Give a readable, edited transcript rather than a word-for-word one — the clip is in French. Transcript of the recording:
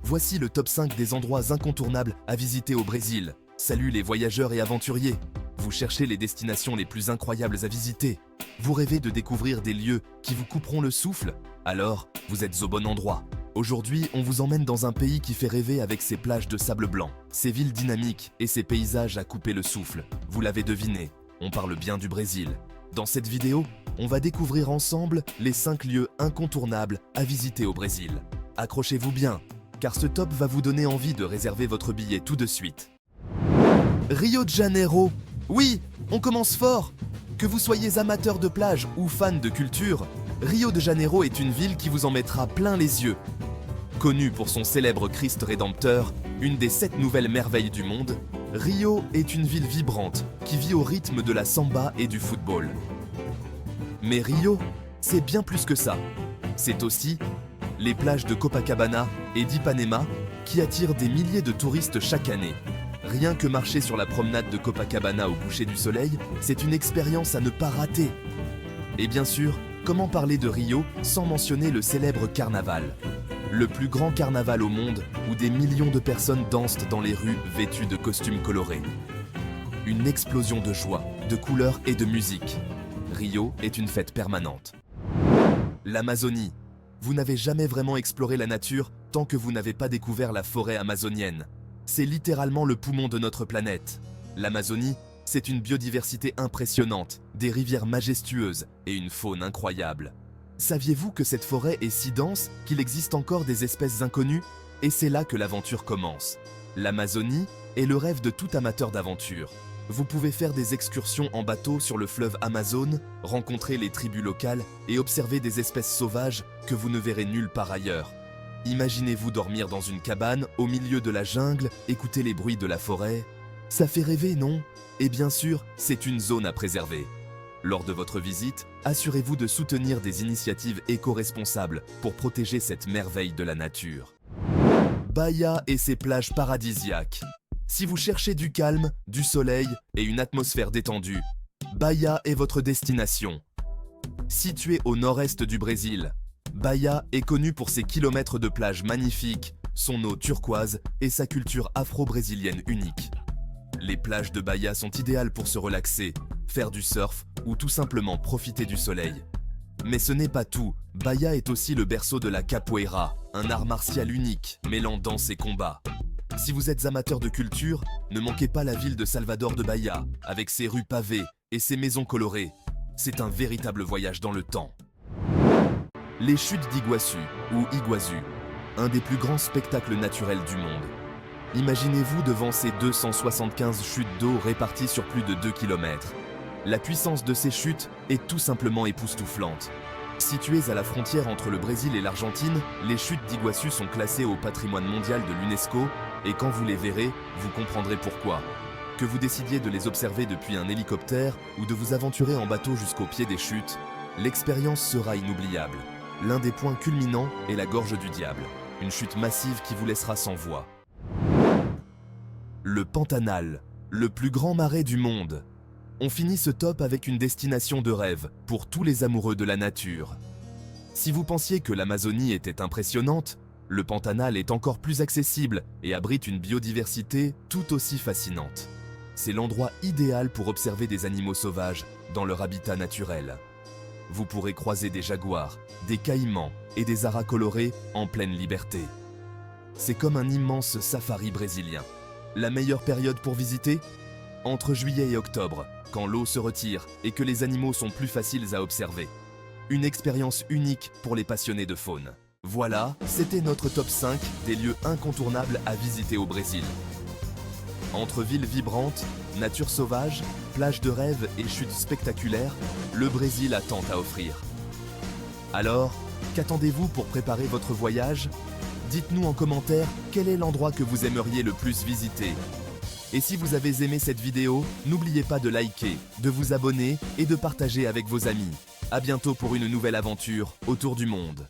Voici le top 5 des endroits incontournables à visiter au Brésil. Salut les voyageurs et aventuriers. Vous cherchez les destinations les plus incroyables à visiter. Vous rêvez de découvrir des lieux qui vous couperont le souffle? Alors, vous êtes au bon endroit. Aujourd'hui, on vous emmène dans un pays qui fait rêver avec ses plages de sable blanc, ses villes dynamiques et ses paysages à couper le souffle. Vous l'avez deviné, on parle bien du Brésil. Dans cette vidéo, on va découvrir ensemble les 5 lieux incontournables à visiter au Brésil. Accrochez-vous bien, car ce top va vous donner envie de réserver votre billet tout de suite. Rio de Janeiro. Oui, on commence fort. Que vous soyez amateur de plage ou fan de culture, Rio de Janeiro est une ville qui vous en mettra plein les yeux. Connue pour son célèbre Christ Rédempteur, une des 7 nouvelles merveilles du monde, Rio est une ville vibrante qui vit au rythme de la samba et du football. Mais Rio, c'est bien plus que ça. C'est aussi les plages de Copacabana et d'Ipanema qui attirent des milliers de touristes chaque année. Rien que marcher sur la promenade de Copacabana au coucher du soleil, c'est une expérience à ne pas rater. Et bien sûr, comment parler de Rio sans mentionner le célèbre carnaval? Le plus grand carnaval au monde où des millions de personnes dansent dans les rues vêtues de costumes colorés. Une explosion de joie, de couleurs et de musique. Rio est une fête permanente. L'Amazonie. Vous n'avez jamais vraiment exploré la nature tant que vous n'avez pas découvert la forêt amazonienne. C'est littéralement le poumon de notre planète. L'Amazonie, c'est une biodiversité impressionnante, des rivières majestueuses et une faune incroyable. Saviez-vous que cette forêt est si dense qu'il existe encore des espèces inconnues? Et c'est là que l'aventure commence. L'Amazonie est le rêve de tout amateur d'aventure. Vous pouvez faire des excursions en bateau sur le fleuve Amazone, rencontrer les tribus locales et observer des espèces sauvages que vous ne verrez nulle part ailleurs. Imaginez-vous dormir dans une cabane au milieu de la jungle, écouter les bruits de la forêt. Ça fait rêver, non? Et bien sûr, c'est une zone à préserver. Lors de votre visite, assurez-vous de soutenir des initiatives éco-responsables pour protéger cette merveille de la nature. Bahia et ses plages paradisiaques. Si vous cherchez du calme, du soleil et une atmosphère détendue, Bahia est votre destination. Située au nord-est du Brésil, Bahia est connue pour ses kilomètres de plages magnifiques, son eau turquoise et sa culture afro-brésilienne unique. Les plages de Bahia sont idéales pour se relaxer, faire du surf ou tout simplement profiter du soleil. Mais ce n'est pas tout, Bahia est aussi le berceau de la capoeira, un art martial unique mêlant danse et combat. Si vous êtes amateur de culture, ne manquez pas la ville de Salvador de Bahia, avec ses rues pavées et ses maisons colorées. C'est un véritable voyage dans le temps. Les chutes d'Iguaçu, ou Iguazu, un des plus grands spectacles naturels du monde. Imaginez-vous devant ces 275 chutes d'eau réparties sur plus de 2 km. La puissance de ces chutes est tout simplement époustouflante. Situées à la frontière entre le Brésil et l'Argentine, les chutes d'Iguaçu sont classées au patrimoine mondial de l'UNESCO et quand vous les verrez, vous comprendrez pourquoi. Que vous décidiez de les observer depuis un hélicoptère ou de vous aventurer en bateau jusqu'au pied des chutes, l'expérience sera inoubliable. L'un des points culminants est la gorge du diable, une chute massive qui vous laissera sans voix. Le Pantanal, le plus grand marais du monde. On finit ce top avec une destination de rêve pour tous les amoureux de la nature. Si vous pensiez que l'Amazonie était impressionnante, le Pantanal est encore plus accessible et abrite une biodiversité tout aussi fascinante. C'est l'endroit idéal pour observer des animaux sauvages dans leur habitat naturel. Vous pourrez croiser des jaguars, des caïmans et des aras colorés en pleine liberté. C'est comme un immense safari brésilien. La meilleure période pour visiter? Entre juillet et octobre, quand l'eau se retire et que les animaux sont plus faciles à observer. Une expérience unique pour les passionnés de faune. Voilà, c'était notre top 5 des lieux incontournables à visiter au Brésil. Entre villes vibrantes, nature sauvage, plages de rêve et chutes spectaculaires, le Brésil a tant à offrir. Alors, qu'attendez-vous pour préparer votre voyage? Dites-nous en commentaire quel est l'endroit que vous aimeriez le plus visiter. Et si vous avez aimé cette vidéo, n'oubliez pas de liker, de vous abonner et de partager avec vos amis. À bientôt pour une nouvelle aventure autour du monde.